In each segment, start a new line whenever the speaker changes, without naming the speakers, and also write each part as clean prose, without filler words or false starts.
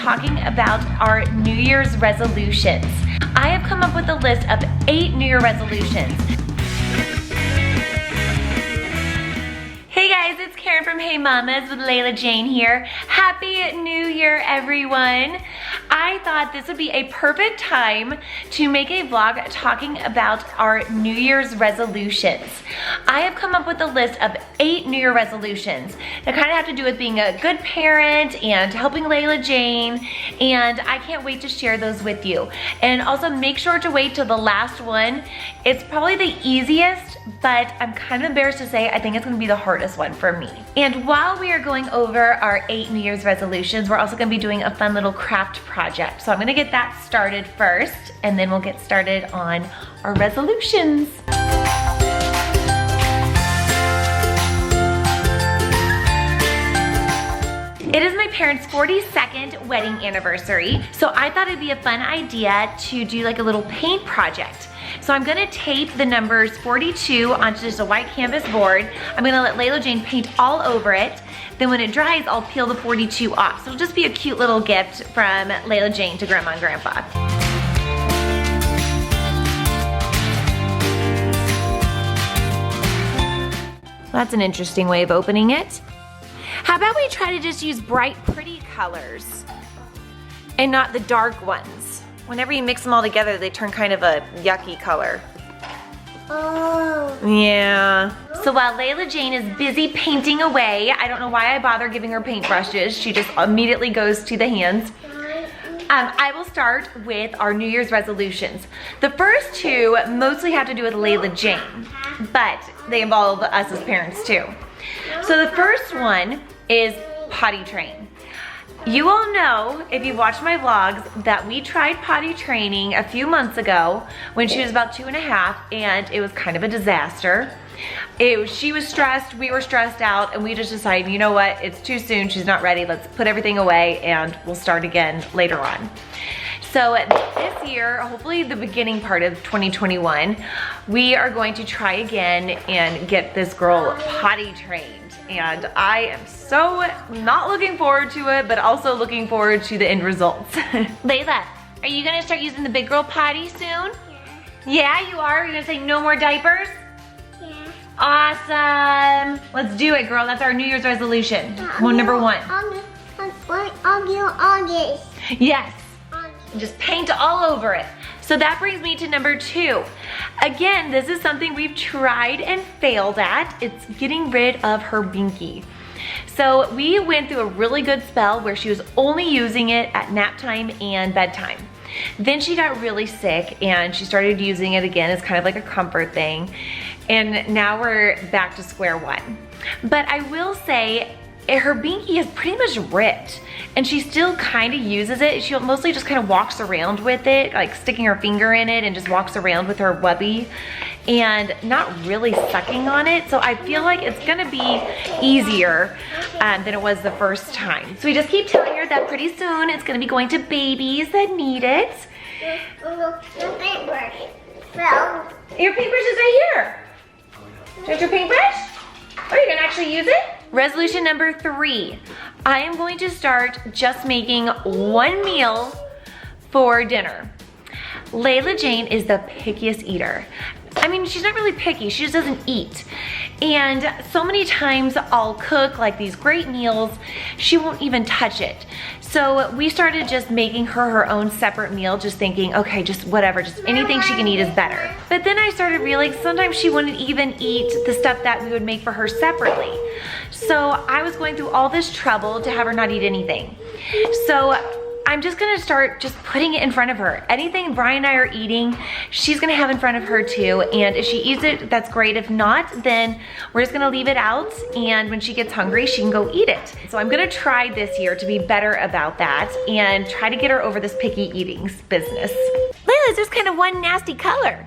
talking about our New Year's resolutions. I have come up with a list of 8 New Year resolutions. Hey guys, it's Karen from Hey Mamas with Layla Jane here. Happy New Year, everyone. I thought this would be a perfect time to make a vlog talking about our New Year's resolutions. I have come up with a list of 8 New Year resolutions that kind of have to do with being a good parent and helping Layla Jane, and I can't wait to share those with you. And also make sure to wait till the last one. It's probably the easiest, but I'm kind of embarrassed to say I think it's gonna be the hardest one for me. And while we are going over our 8 New Year's resolutions, we're also gonna be doing a fun little craft project. So I'm gonna get that started first, and then we'll get started on our resolutions. It is my parents' 42nd wedding anniversary, so I thought it'd be a fun idea to do like a little paint project. So I'm gonna tape the numbers 42 onto just a white canvas board. I'm gonna let Layla Jane paint all over it. Then when it dries, I'll peel the 42 off. So it'll just be a cute little gift from Layla Jane to Grandma and Grandpa. That's an interesting way of opening it. How about we try to just use bright, pretty colors and not the dark ones? Whenever you mix them all together, they turn kind of a yucky color. Oh. Yeah. So while Layla Jane is busy painting away, I don't know why I bother giving her paintbrushes. She just immediately goes to the hands. I will start with our New Year's resolutions. The first 2 mostly have to do with Layla Jane, but they involve us as parents too. So the first one is potty train. You all know, if you've watched my vlogs, that we tried potty training a few months ago when she was about 2.5, and it was kind of a disaster. She was stressed, we were stressed out, and we just decided, you know what, it's too soon, she's not ready, let's put everything away and we'll start again later on. So this year, hopefully the beginning part of 2021, we are going to try again and get this girl potty trained. And I am so not looking forward to it, but also looking forward to the end results. Layla, are you gonna start using the big girl potty soon? Yeah. Yeah, you are? You're gonna say no more diapers? Yeah. Awesome. Let's do it, girl. That's our New Year's resolution. Well, number 1.
August.
Yes. Just paint all over it. So that brings me to number 2. Again, this is something we've tried and failed at. It's getting rid of her Binky. So we went through a really good spell where she was only using it at nap time and bedtime. Then she got really sick and she started using it again as kind of like a comfort thing. And now we're back to square one. But I will say, her Binky is pretty much ripped, and she still kind of uses it. She mostly just kind of walks around with it, like sticking her finger in it and just walks around with her wubby and not really sucking on it. So I feel like it's gonna be easier than it was the first time. So we just keep telling her that pretty soon it's gonna be going to babies that need it. Your paintbrush is right here. Do you want your paintbrush? Oh, you're gonna actually use it? Resolution number 3, I am going to start just making 1 meal for dinner. Layla Jane is the pickiest eater. I mean, she's not really picky, she just doesn't eat. And so many times I'll cook like these great meals, she won't even touch it. So we started just making her own separate meal, just thinking, okay, just whatever, just anything she can eat is better. But then I started realizing sometimes she wouldn't even eat the stuff that we would make for her separately. So I was going through all this trouble to have her not eat anything. So I'm just gonna start just putting it in front of her. Anything Brian and I are eating, she's gonna have in front of her too. And if she eats it, that's great. If not, then we're just gonna leave it out. And when she gets hungry, she can go eat it. So I'm gonna try this year to be better about that and try to get her over this picky eating business. Layla's just kind of one nasty color.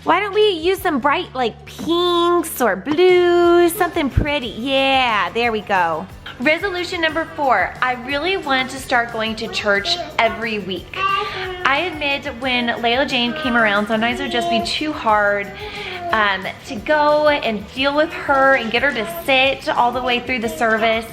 Why don't we use some bright like pinks or blues, something pretty? Yeah, there we go. Resolution number 4, I really want to start going to church every week. I admit when Layla Jane came around, sometimes it would just be too hard to go and deal with her and get her to sit all the way through the service.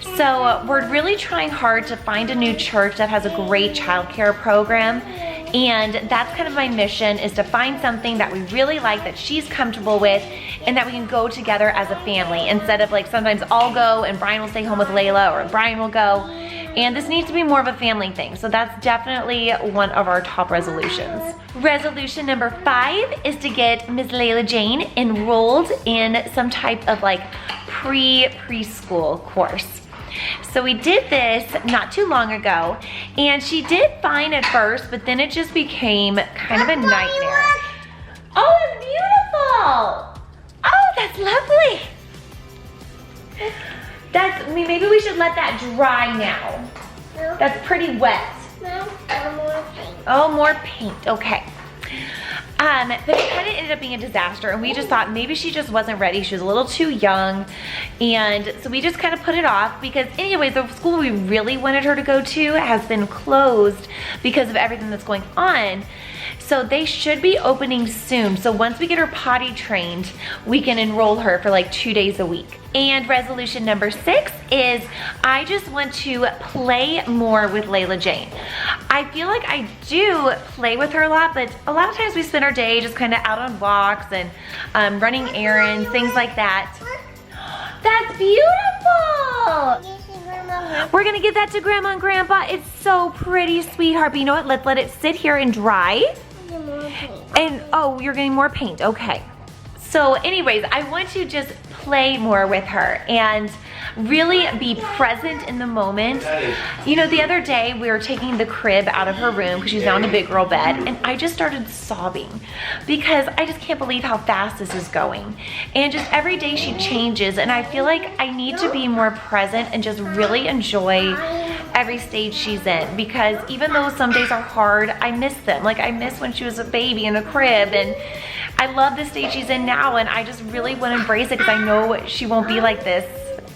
So we're really trying hard to find a new church that has a great childcare program. And that's kind of my mission, is to find something that we really like, that she's comfortable with, and that we can go together as a family, instead of like sometimes I'll go and Brian will stay home with Layla, or Brian will go. And this needs to be more of a family thing. So that's definitely one of our top resolutions. Resolution number 5 is to get Ms. Layla Jane enrolled in some type of like preschool course. So we did this not too long ago, and she did fine at first, but then it just became kind of a nightmare. Oh, it's beautiful! Oh, that's lovely. Maybe we should let that dry now.
No.
That's pretty wet.
No, more paint.
Oh, more paint, okay. But it kind of ended up being a disaster, and we just thought maybe she just wasn't ready. She was a little too young, and so we just kind of put it off, because anyways, the school we really wanted her to go to has been closed because of everything that's going on. So they should be opening soon. So once we get her potty trained, we can enroll her for like 2 days a week. And resolution number 6 is I just want to play more with Layla Jane. I feel like I do play with her a lot, but a lot of times we spend our day just kind of out on walks and running errands, things like that. That's beautiful! We're gonna give that to Grandma and Grandpa. It's so pretty, sweetheart. But you know what? Let's let it sit here and dry. And oh, you're getting more paint. Okay. So anyways, I want to just play more with her and really be present in the moment. You know, the other day we were taking the crib out of her room because she's now in a big girl bed, and I just started sobbing because I just can't believe how fast this is going. And just every day she changes, and I feel like I need to be more present and just really enjoy every stage she's in, because even though some days are hard, I miss them. Like I miss when she was a baby in a crib, and I love the stage she's in now, and I just really want to embrace it because I know she won't be like this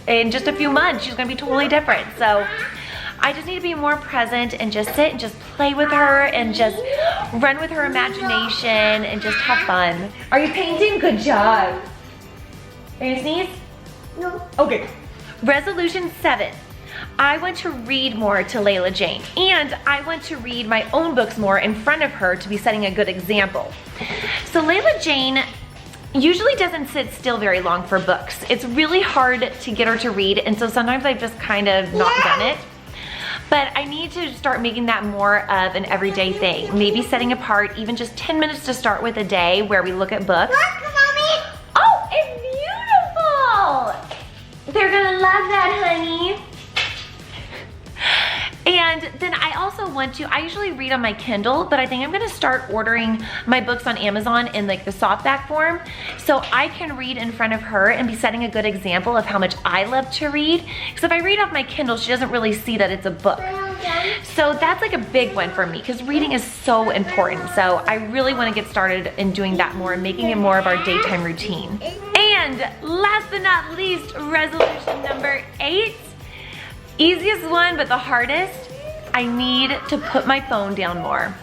in just a few months. She's gonna be totally different. So I just need to be more present and just sit and just play with her and just run with her imagination and just have fun. Are you painting? Good job. Are you gonna sneeze?
No.
Okay. Resolution 7. I want to read more to Layla Jane, and I want to read my own books more in front of her to be setting a good example. So Layla Jane usually doesn't sit still very long for books. It's really hard to get her to read, and so sometimes I've just kind of not done it. But I need to start making that more of an everyday thing. Maybe setting apart even just 10 minutes to start with a day where we look at books.
Look, Mommy!
Oh, it's beautiful! They're gonna love that, honey. And then I also want to, I usually read on my Kindle, but I think I'm gonna start ordering my books on Amazon in like the softback form, so I can read in front of her and be setting a good example of how much I love to read. Because if I read off my Kindle, she doesn't really see that it's a book. So that's like a big one for me, because reading is so important. So I really wanna get started in doing that more and making it more of our daytime routine. And last but not least, resolution number 8. Easiest one, but the hardest, I need to put my phone down more.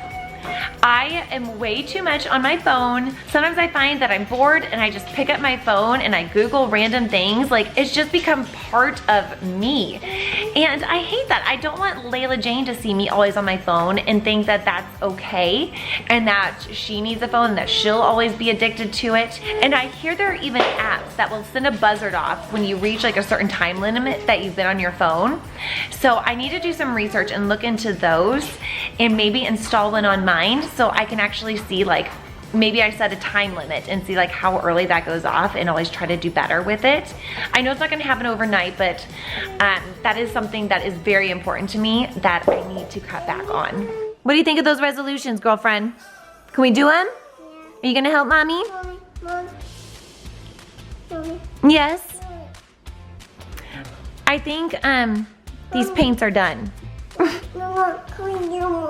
I am way too much on my phone. Sometimes I find that I'm bored and I just pick up my phone and I Google random things. Like, it's just become part of me. And I hate that. I don't want Layla Jane to see me always on my phone and think that that's okay and that she needs a phone and that she'll always be addicted to it. And I hear there are even apps that will send a buzzard off when you reach like a certain time limit that you've been on your phone. So I need to do some research and look into those and maybe install one on mine, so I can actually see, like, maybe I set a time limit and see like how early that goes off and always try to do better with it. I know it's not gonna happen overnight, but that is something that is very important to me that I need to cut back on. What do you think of those resolutions, girlfriend? Can we do them? Are you gonna help Mommy?
Mommy.
Yes. I think these paints are done.
No, can we do more?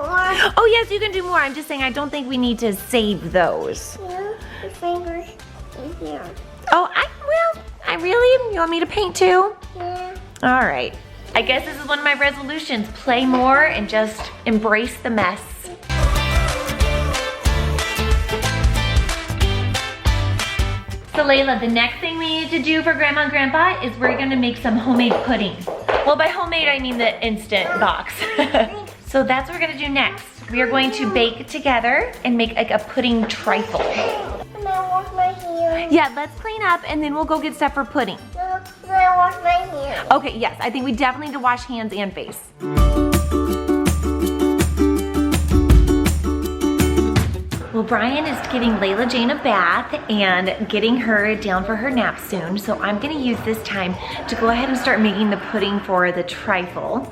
Oh yes, you can do more. I'm just saying I don't think we need to save those.
Yeah, the fingers in here.
Oh, I really, you want me to paint too?
Yeah.
All right. I guess this is one of my resolutions. Play more and just embrace the mess. So Layla, the next thing we need to do for Grandma and Grandpa is we're gonna make some homemade pudding. Well, by homemade, I mean the instant box. So that's what we're gonna do next. We are going to bake together and make like a pudding trifle.
Can I wash my hands?
Yeah, let's clean up and then we'll go get stuff for pudding.
No, can I wash my hands?
Okay, yes, I think we definitely need to wash hands and face. Well, Brian is giving Layla Jane a bath and getting her down for her nap soon. So I'm gonna use this time to go ahead and start making the pudding for the trifle.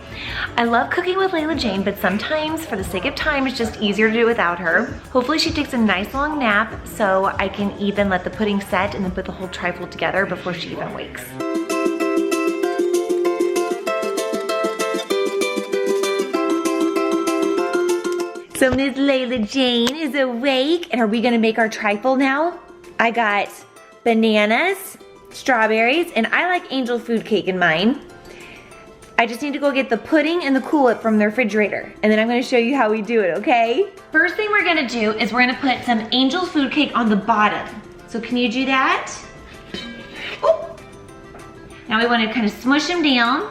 I love cooking with Layla Jane, but sometimes for the sake of time, it's just easier to do without her. Hopefully she takes a nice long nap so I can even let the pudding set and then put the whole trifle together before she even wakes. So Miss Layla Jane is awake, and are we gonna make our trifle now? I got bananas, strawberries, and I like angel food cake in mine. I just need to go get the pudding and the Cool Whip from the refrigerator, and then I'm gonna show you how we do it, okay? First thing we're gonna do is we're gonna put some angel food cake on the bottom. So can you do that? Oh. Now we wanna kind of smush them down.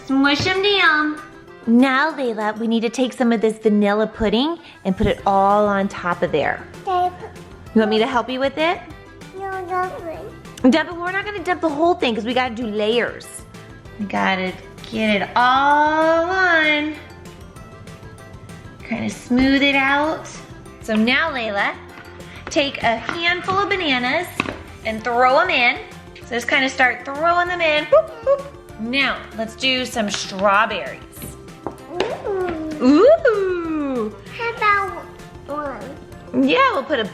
Smush them down. Now, Layla, we need to take some of this vanilla pudding and put it all on top of there. You want me to help you with it?
No, nothing.
Dump it, we're not gonna dump the whole thing because we gotta do layers. We gotta get it all on. Kind of smooth it out. So now, Layla, take a handful of bananas and throw them in. So just kind of start throwing them in. Boop, boop. Now, let's do some strawberries. Ooh!
How about one?
Yeah, we'll put a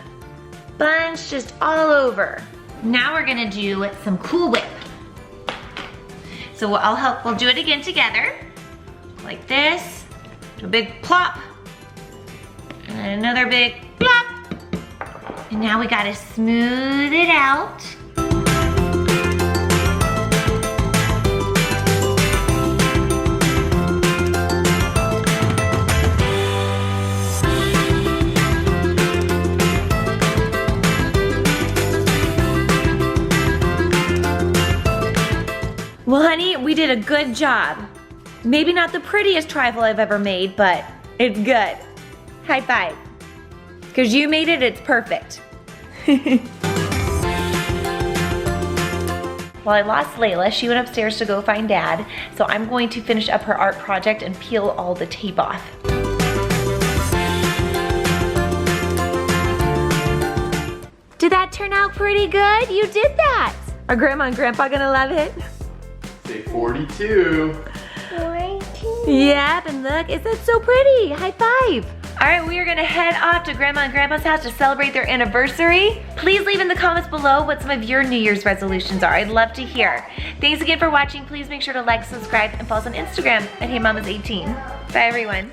bunch just all over. Now we're gonna do some Cool Whip. So we'll do it again together. Like this. Do a big plop. And another big plop. And now we gotta smooth it out. Well, honey, we did a good job. Maybe not the prettiest trifle I've ever made, but it's good. High five. Because you made it, it's perfect. Well, I lost Layla. She went upstairs to go find Dad. So I'm going to finish up her art project and peel all the tape off. Did that turn out pretty good? You did that. Are Grandma and Grandpa gonna love it?
Say 42.
42.
Yep, and look, isn't it so pretty? High five. All right, we are gonna head off to Grandma and Grandpa's house to celebrate their anniversary. Please leave in the comments below what some of your New Year's resolutions are. I'd love to hear. Thanks again for watching. Please make sure to like, subscribe, and follow us on Instagram at HeyMamas18. Bye, everyone.